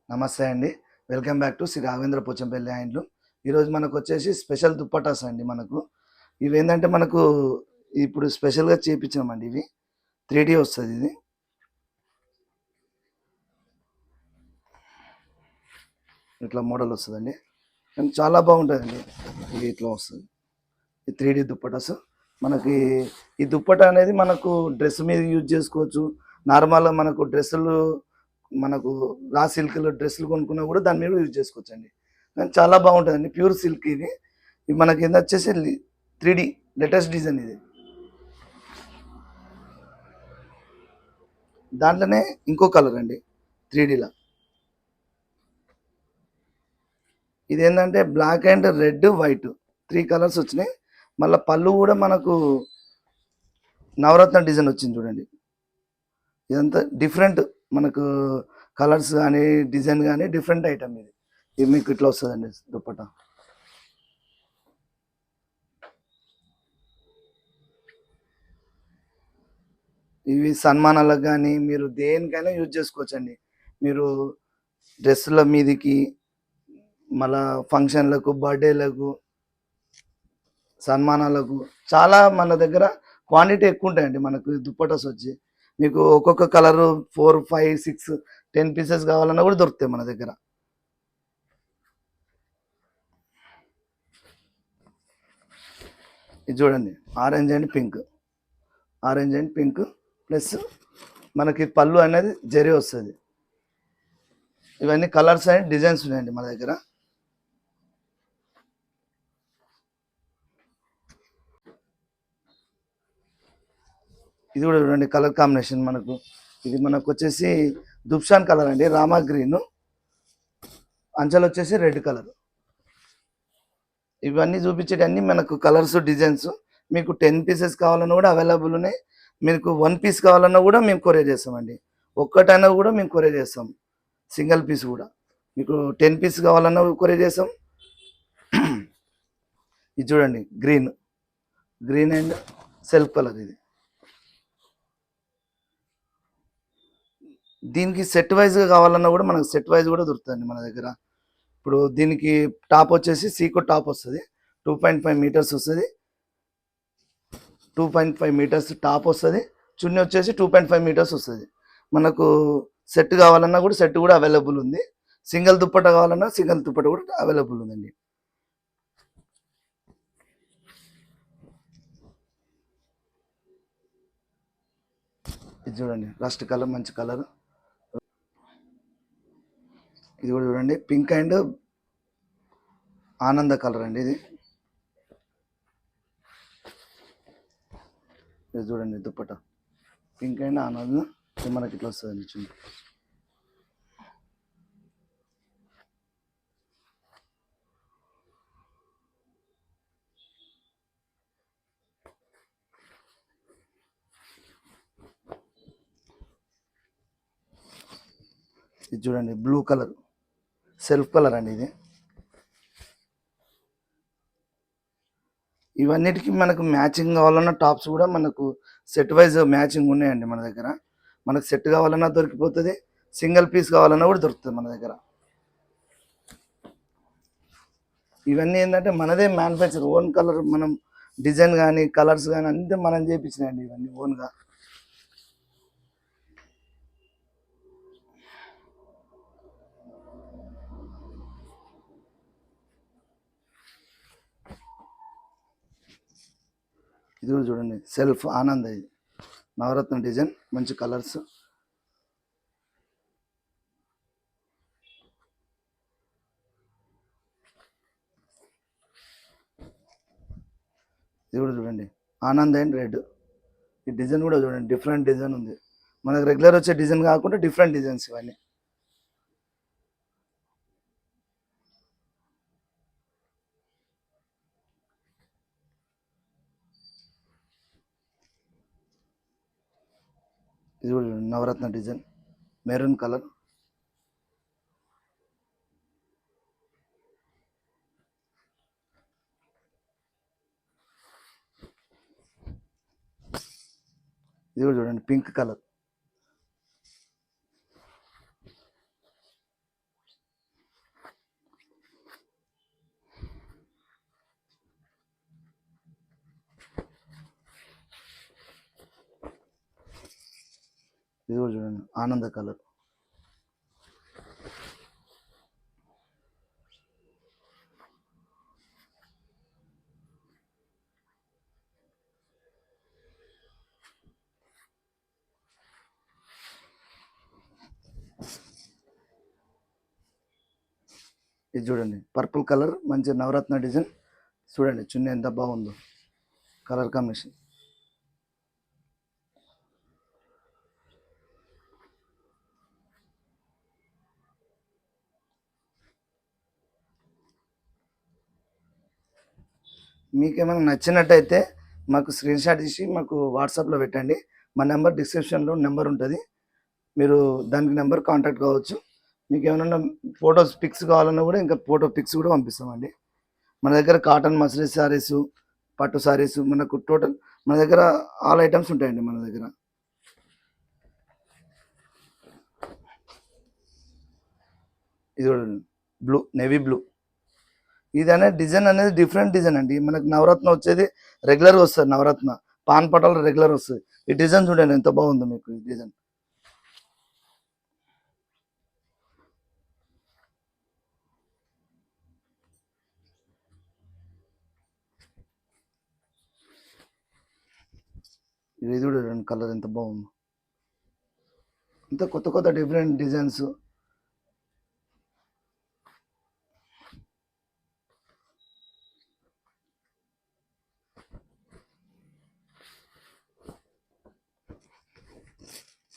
నమస్తే అండి. Welcome back to Shri Raghavendra Pochampally handloom. ఈరోజు మనకొచ్చేసి స్పెషల్ దుప్పటాస్ అండి మనకు. ఇవేందంటే మనకు ఇప్పుడు స్పెషల్‌గా చేపిచ్చినామండి ఇవి. 3D వస్తదిది. ఇట్లా మోడల్ వస్తదండి. కానీ చాలా బాగుంటదండి. ఇది ఇట్లా వస్తది. ఈ 3D దుప్పటాస్. మనకి ఈ దుప్పటా అనేది మనకు డ్రెస్ మీద యూజ్ చేసుకోవచ్చు. నార్మల్‌గా మనకు డ్రెస్సులు మనకు రా సిల్క్‌లో డ్రెస్సులు కొనుక్కున్నా కూడా దాని మీద యూజ్ చేసుకోవచ్చండి. కానీ చాలా బాగుంటదండి. ప్యూర్ సిల్క్ ఇది. ఇది మనకి ఇదొచ్చేసి 3D లేటెస్ట్ డిజైన్ ఇది. దాంట్లోనే ఇంకో కలర్ అండి 3Dలా. ఇదేంటంటే black and red, white 3 colours వచ్చినాయి. మళ్ళా పళ్ళు కూడా మనకు నవరత్న డిజైన్ వచ్చింది చూడండి. ఇదంతా డిఫరెంట్ మనకు కలర్స్ కానీ డిజైన్ కానీ డిఫరెంట్ ఐటమ్ ఇది. ఇది మీకు ఇట్లా వస్తుందండి దుప్పటా. ఇవి సన్మానాలకు కానీ మీరు దేనికైనా యూజ్ చేసుకోవచ్చండి. మీరు డ్రెస్సుల మీదికి మళ్ళా ఫంక్షన్లకు, బర్త్డేలకు, సన్మానాలకు చాలా మన దగ్గర క్వాంటిటీ ఎక్కువ ఉంటాయండి మనకు దుప్పటాస్ వచ్చి. మీకు ఒక్కొక్క కలరు 4, 5, 6, 10 పీసెస్ కావాలన్నా కూడా దొరుకుతాయి మన దగ్గర. ఇది చూడండి orange and pink. Orange and pink plus మనకి పళ్ళు అనేది జరీ వస్తుంది. ఇవన్నీ కలర్స్ అండ్ డిజైన్స్ ఉన్నాయండి మన దగ్గర. ఇది కూడా చూడండి కలర్ కాంబినేషన్ మనకు. ఇది మనకు వచ్చేసి దుప్షాన్ కలర్ అండి, రామా గ్రీన్, అంచెలు వచ్చేసి రెడ్ కలర్. ఇవన్నీ చూపించేటన్నీ మనకు కలర్స్ డిజైన్స్. మీకు 10 పీసెస్ కావాలన్నా కూడా అవైలబుల్ ఉన్నాయి. మీకు 1 పీస్ కావాలన్నా కూడా మేము కొరియర్ చేస్తామండి. ఒక్కటైనా కూడా మేము కొరియర్ చేస్తాం. సింగిల్ పీస్ కూడా మీకు 10 పీస్ కావాలన్నా కొరియర్ చేస్తాం. ఇది చూడండి green, green and self colour. ఇది దీనికి సెట్ వైజ్గా కావాలన్నా కూడా మనకు సెట్ వైజ్ కూడా దొరుకుతుందండి మన దగ్గర. ఇప్పుడు దీనికి టాప్ వచ్చేసి సీకో టాప్ వస్తుంది. 2.5 మీటర్స్ వస్తుంది. 2.5 మీటర్స్ టాప్ వస్తుంది. చున్నీ వచ్చేసి 2.5 మీటర్స్ వస్తుంది. మనకు సెట్ కావాలన్నా కూడా సెట్ కూడా అవైలబుల్ ఉంది. సింగిల్ దుప్పట కావాలన్నా సింగిల్ దుప్పట కూడా అవైలబుల్ ఉందండి. ఇది చూడండి రస్ట్ కలర్, మంచి కలర్. ఇది కూడా చూడండి పింక్ అండ్ ఆనంద కలర్ అండి. ఇది చూడండి దుప్పట పింక్ అండ్ ఆనంద. ఇది మనకి ఇట్లా వస్తుందండి చూడండి. ఇది చూడండి బ్లూ కలర్, సెల్ఫ్ కలర్ అండి ఇది. ఇవన్నిటికీ మనకు మ్యాచింగ్ కావాలన్న టాప్స్ కూడా మనకు సెట్ వైజ్ మ్యాచింగ్ ఉన్నాయండి మన దగ్గర. మనకు సెట్ కావాలన్నా దొరికిపోతుంది, సింగిల్ పీస్ కావాలన్నా కూడా దొరుకుతుంది మన దగ్గర. ఇవన్నీ ఏంటంటే మనదే మ్యానుఫ్యాక్చర్, ఓన్ కలర్ మనం డిజైన్ కానీ కలర్స్ కానీ అంతే మనం చేయించినాయండి ఇవన్నీ ఓన్గా. ఇది కూడా చూడండి సెల్ఫ్ ఆనంద్, ఇది నవరత్న డిజైన్, మంచి కలర్స్. ఇది కూడా చూడండి ఆనంద్ అండ్ రెడ్. ఈ డిజైన్ కూడా చూడండి డిఫరెంట్ డిజైన్ ఉంది. మనకు రెగ్యులర్ వచ్చే డిజైన్ కాకుండా డిఫరెంట్ డిజైన్స్ ఇవన్నీ. ఇది కూడా చూడండి నవరత్న డిజైన్, మెరూన్ కలర్. ఇది కూడా చూడండి పింక్ కలర్. ఇది కూడా చూడండి ఆనంద కలర్. ఇది చూడండి పర్పుల్ కలర్ మంచి నవరత్న డిజైన్. చూడండి చున్నీ ఎంత బాగుందో కలర్ కాంబినేషన్. మీకేమైనా నచ్చినట్టయితే మాకు స్క్రీన్ షాట్ తీసి మాకు వాట్సాప్లో పెట్టండి. మా నెంబర్ డిస్క్రిప్షన్లో నెంబర్ ఉంటుంది, మీరు దానికి నెంబర్ కాంటాక్ట్ కావచ్చు. మీకు ఏమైనా ఫొటోస్ పిక్స్ కావాలన్నా కూడా ఇంకా ఫోటో పిక్స్ కూడా పంపిస్తామండి. మన దగ్గర కాటన్ మస్లిన్ శారీస్, పట్టు శారీస్ మనకు టోటల్ మన దగ్గర ఆల్ ఐటమ్స్ ఉంటాయండి మన దగ్గర. ఇది బ్లూ, నేవీ బ్లూ. ఇది అనేది డిజైన్ అనేది డిఫరెంట్ డిజైన్ అండి. మనకు నవరత్న వచ్చేది రెగ్యులర్గా వస్తుంది, నవరత్న పాన్ పటాలు రెగ్యులర్ వస్తుంది. ఈ డిజైన్ చూడండి ఎంత బాగుందో మీకు ఈ డిజైన్. ఇది చూడండి కలర్ ఎంత బాగుందో. అంత కొత్త కొత్త డిఫరెంట్ డిజైన్స్.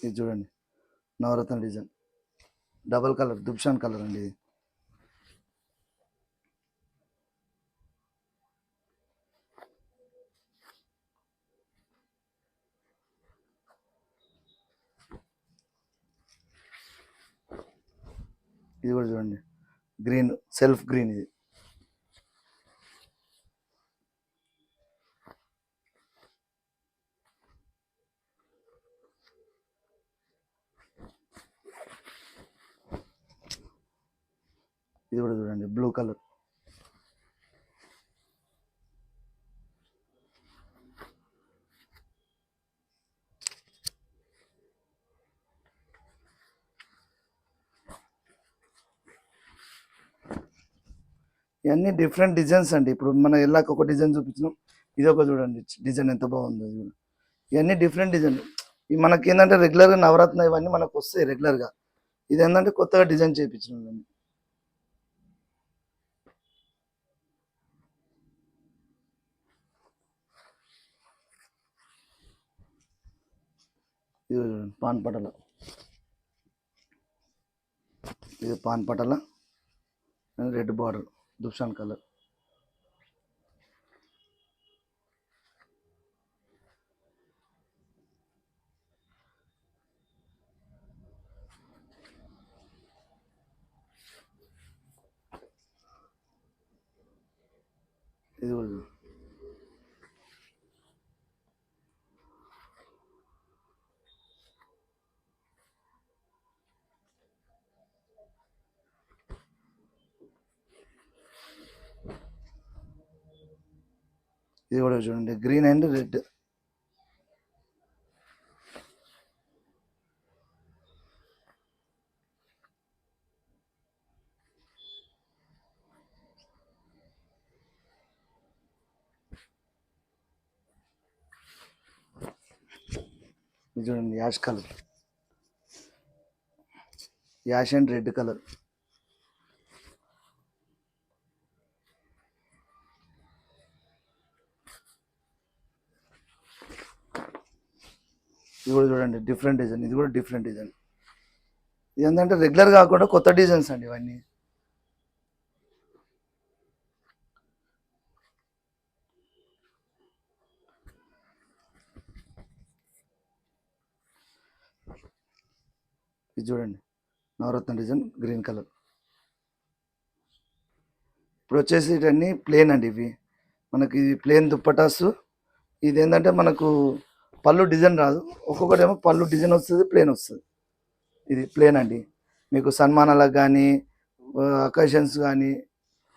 ఇది చూడండి నవరత్న డిజైన్ డబల్ కలర్ దుబ్షాన్ కలర్ అండి. ఇది కూడా చూడండి గ్రీన్, సెల్ఫ్ గ్రీన్. ఇది ఇది కూడా చూడండి బ్లూ కలర్. ఇవన్నీ డిఫరెంట్ డిజైన్స్ అండి. ఇప్పుడు మన ఎల్లాకి ఒక డిజైన్ చూపించినాం, ఇది ఒక చూడండి డిజైన్ ఎంత బాగుందో. ఇవన్నీ డిఫరెంట్ డిజైన్. ఇవి మనకి ఏంటంటే రెగ్యులర్గా నవరత్న ఇవన్నీ మనకు వస్తాయి రెగ్యులర్గా. ఇది ఏంటంటే కొత్తగా డిజైన్ చేయించినాం. ఇది పాన్ పటల, ఇది పాన్ పటల రెడ్ బార్డర్ దుబ్షాన్ కలర్. ఇది కూడా ఇది కూడా చూడండి గ్రీన్ అండ్ రెడ్. ఇది చూడండి ash colour, ash and red colour. ఇది కూడా చూడండి డిఫరెంట్ డిజైన్. ఇది కూడా డిఫరెంట్ డిజైన్. ఇది ఏంటంటే రెగ్యులర్ కాకుండా కొత్త డిజైన్స్ అండి ఇవన్నీ. ఇది చూడండి నవరత్న డిజైన్ గ్రీన్ కలర్. ఇప్పుడు వచ్చేసి ఇవన్నీ ప్లేన్ అండి. ఇవి మనకి ప్లేన్ దుప్పటాస్. ఇది ఏంటంటే మనకు పళ్ళు డిజైన్ రాదు, ఒక్కొక్కటి ఏమో పళ్ళు డిజైన్ వస్తుంది, ప్లేన్ వస్తుంది. ఇది ప్లేన్ అండి. మీకు సన్మానాలకు కానీ అకేషన్స్ కానీ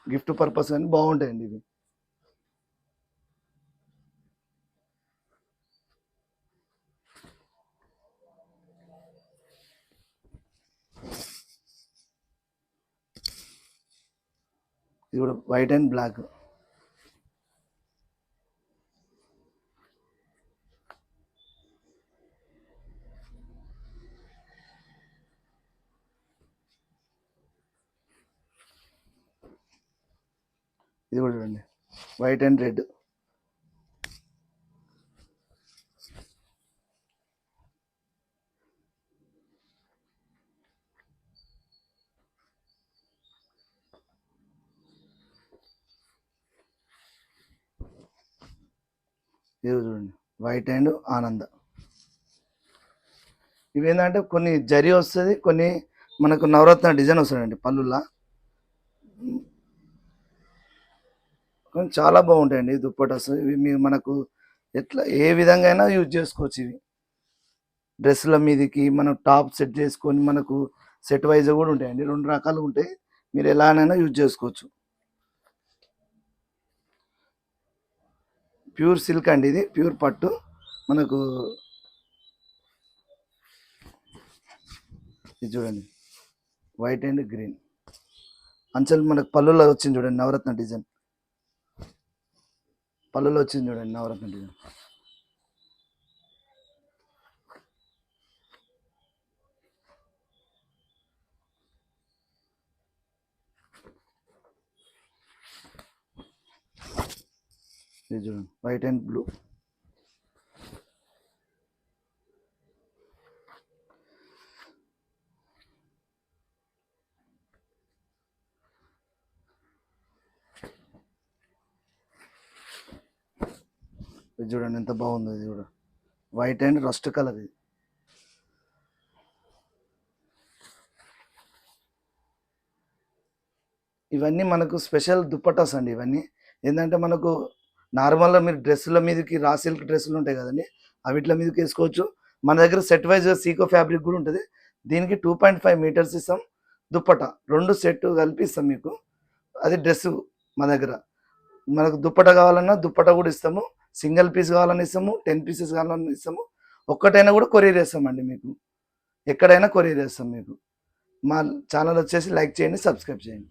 గిఫ్ట్ పర్పస్ కానీ బాగుంటాయండి ఇవి. ఇది కూడా వైట్ అండ్ బ్లాక్. ఇది కూడా చూడండి వైట్ అండ్ రెడ్. ఇది చూడండి వైట్ అండ్ ఆనంద. ఇవి ఏంటంటే కొన్ని జరీ వస్తుంది, కొన్ని మనకు నవరత్న డిజైన్ వస్తుందండి పళ్ళులా. కానీ చాలా బాగుంటాయండి దుప్పటాస్. ఇవి మీరు మనకు ఎట్లా ఏ విధంగా అయినా యూజ్ చేసుకోవచ్చు. ఇవి డ్రెస్సుల మీదకి మనం టాప్ సెట్ చేసుకొని మనకు సెట్ వైజ్ కూడా ఉంటాయండి. 2 రకాలు ఉంటాయి, మీరు ఎలానైనా యూజ్ చేసుకోవచ్చు. ప్యూర్ సిల్క్ అండి, ఇది ప్యూర్ పట్టు. మనకు ఇది చూడండి వైట్ అండ్ గ్రీన్. అంచెలు మనకు పళ్ళులో వచ్చింది చూడండి నవరత్న డిజైన్. పళ్ళులో వచ్చింది చూడండి నవరత్న డిజైన్. ఇది చూడండి వైట్ అండ్ బ్లూ. ఇది చూడండి ఎంత బాగుందో, ఇది కూడా వైట్ అండ్ రస్ట్ కలర్. ఇది ఇవన్నీ మనకు స్పెషల్ దుప్పటాస్ అండి. ఇవన్నీ ఏంటంటే మనకు నార్మల్గా మీరు డ్రెస్సుల మీదకి రా సిల్క్ డ్రెస్సులు ఉంటాయి కదండి, అవిట్ల మీదకి వేసుకోవచ్చు. మన దగ్గర సెట్ వైజ్ సీకో ఫ్యాబ్రిక్ కూడా ఉంటుంది. దీనికి 2.5 మీటర్స్ ఇస్తాం దుప్పట, 2 సెట్ కలిపి ఇస్తాం మీకు. అది డ్రెస్సు మా దగ్గర. మనకు దుప్పట కావాలన్నా దుప్పట కూడా ఇస్తాము, సింగిల్ పీస్ కావాలని ఇస్తాము, 10 పీసెస్ కావాలని ఇస్తాము. ఒక్కటైనా కూడా కొరియర్ చేస్తామండి మీకు, ఎక్కడైనా కొరియర్ చేస్తాం మీకు. మా ఛానల్ వచ్చేసి లైక్ చేయండి, సబ్స్క్రైబ్ చేయండి.